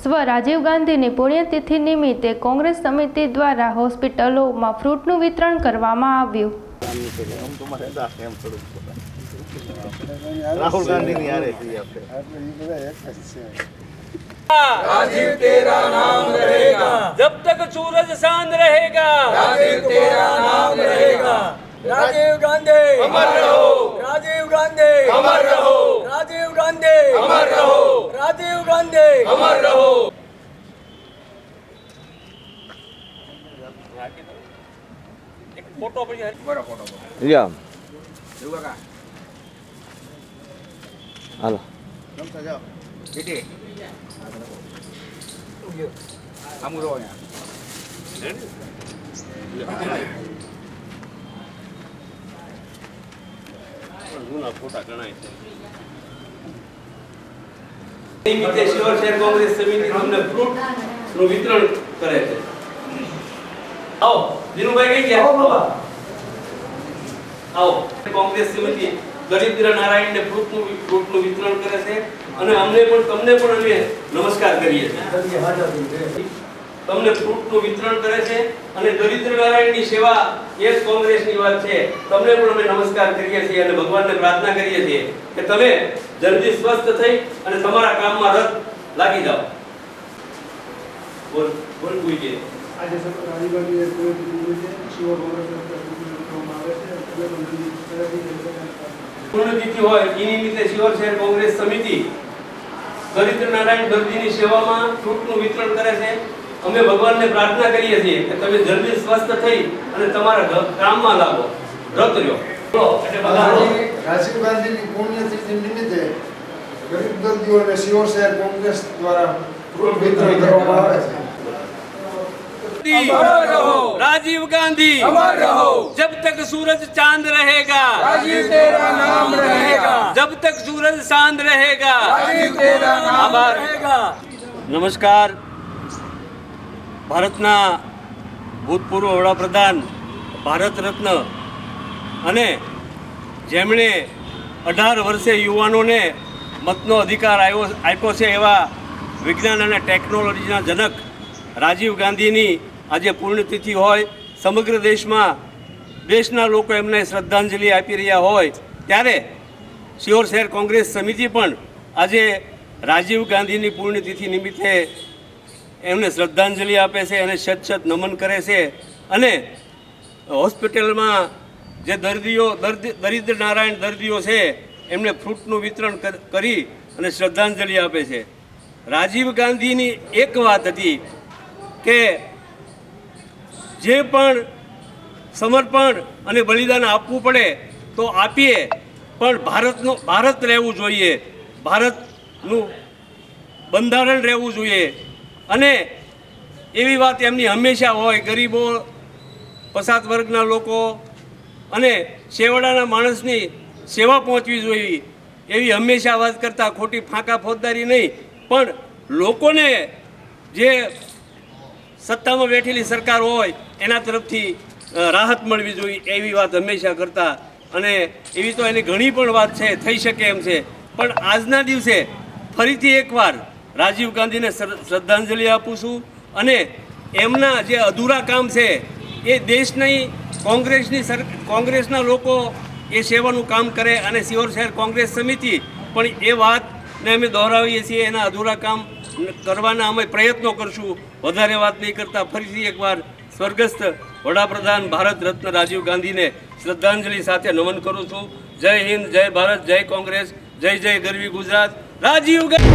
સ્વ રાજીવ ગાંધીની પુણ્યતિથિ નિમિત્તે કોંગ્રેસ સમિતિ દ્વારા હોસ્પિટલોમાં ફ્રૂટનું વિતરણ કરવામાં આવ્યું। राहुल गांधी नहीं आ रहे थे राजीव तेरा नाम रहेगा जब तक सूरज चांद रहेगा। राजीव तेरा नाम रहेगा। राजीव गांधी अमर रहो। राजीव गांधी अमर रहो। राजीव गांधी अमर रहो। राजीव गांधी अमर रहो। एक फोटो पर बड़ा फोटो या का हेलो कम सा जाओ बेटे हम रो यहाँ फोटा करना है નિમિત્તે શિવર શહેર કોંગ્રેસ સમિતિ તમને ફ્રૂટ નું વિતરણ કરે છે। આવો દિનુભાઈ કઈ ગયા? આવો બાબા આવો। કોંગ્રેસ સમિતિ દરિદ્ર નારાયણ ને ફ્રૂટ નું વિતરણ કરે છે અને અમને પણ તમને પણ અમે નમસ્કાર કરીએ છીએ। તમને ફ્રૂટ નું વિતરણ કરે છે અને દરિદ્ર નારાયણ ની સેવા એ જ કોંગ્રેસ ની વાત છે। તમને પણ અમે નમસ્કાર કરીએ છીએ અને ભગવાનને પ્રાર્થના કરીએ છીએ કે તમે જલ્દી સ્વસ્થ થઈ અને તમારા કામમાં રત લાગી જાઓ। બોલ બોલ કોઈ કે આજે સર રાજીવ ગાંધી શિવ પુણ્યતિથિ હોય એ નિમિત્તે શિવર શહેર કોંગ્રેસ સમિતિ દરિદ્ર નારાયણ દર્દીની સેવામાં ફ્રૂટનું વિતરણ કરે છે। અમે ભગવાનને પ્રાર્થના કરીએ છીએ કે તમે જલ્દી સ્વસ્થ થઈ અને તમારા કામમાં લાગો, રત રહ્યો। એટલે બધા રાજીવ ગાંધીની પુણ્યતિથિ નિમિત્તે ગરીબ દર્દીઓને શિવ શહેર કોંગ્રેસ દ્વારા ફ્રૂટ વિતરણ કરવામાં આવે છે। अमर रहो। राजीव गांधी अमर रहो। जब तक सूरज चांद रहेगा। राजीव तेरा नाम रहेगा। जब तक सूरज चांद रहेगा। राजीव तेरा नाम रहेगा। नमस्कार। भारतना भूतपूर्व वडाप्रधान भारत रत्न અને જેમણે 18 વર્ષે યુવાનોને મતનો અધિકાર આપ્યો છે એવા વિજ્ઞાન અને ટેકનોલોજીના જનક રાજીવ ગાંધીની આજે પુણ્યતિથિ હોય, સમગ્ર દેશના લોકો એમને શ્રદ્ધાંજલિ આપી રહ્યા હોય ત્યારે શિહોર શહેર કોંગ્રેસ સમિતિ પણ આજે રાજીવ ગાંધીની પુણ્યતિથિ નિમિત્તે એમને શ્રદ્ધાંજલિ આપે છે અને શત નમન કરે છે અને હોસ્પિટલમાં જે દરિદ્ર નારાયણ દર્દીઓ છે એમને ફ્રૂટનું વિતરણ કરી અને શ્રદ્ધાંજલિ આપે છે। રાજીવ ગાંધીની એક વાત હતી કે જે પણ સમર્પણ અને બલિદાન આપવું પડે તો આપીએ, પણ ભારત રહેવું જોઈએ, ભારતનું બંધારણ રહેવું જોઈએ અને એવી વાત એમની હંમેશા હોય। ગરીબો, પછાત વર્ગના લોકો અને છેવાડાના માણસની સેવા પહોંચવી જોઈએ એવી હંમેશા વાત કરતા, ખોટી ફાંકા ફોજદારી નહીં, પણ લોકોને જે સત્તામાં બેઠેલી સરકાર હોય એના તરફથી રાહત મળવી જોઈએ એવી વાત હંમેશા કરતા અને એવી તો એની ઘણી પણ વાત છે, થઈ શકે એમ છે। પણ આજના દિવસે ફરીથી એકવાર રાજીવ ગાંધીને શ્રદ્ધાંજલિ આપું છું અને એમના જે અધૂરા કામ છે એ દેશની કોંગ્રેસના લોકો એ સેવાનું કામ કરે અને શિહોર શહેર કોંગ્રેસ સમિતિ પણ એ વાતને અમે દોહરાવીએ છીએ। એના અધૂરા કામ કરવાના અમે પ્રયત્નો કરશું। વધારે વાત નહીં કરતા ફરીથી એકવાર સ્વર્ગસ્થ વડાપ્રધાન ભારત રત્ન રાજીવ ગાંધીને શ્રદ્ધાંજલિ સાથે નમન કરું છું। જય હિન્દ, જય ભારત, જય કોંગ્રેસ, જય જય ગરવી ગુજરાત। રાજીવ ગાંધી।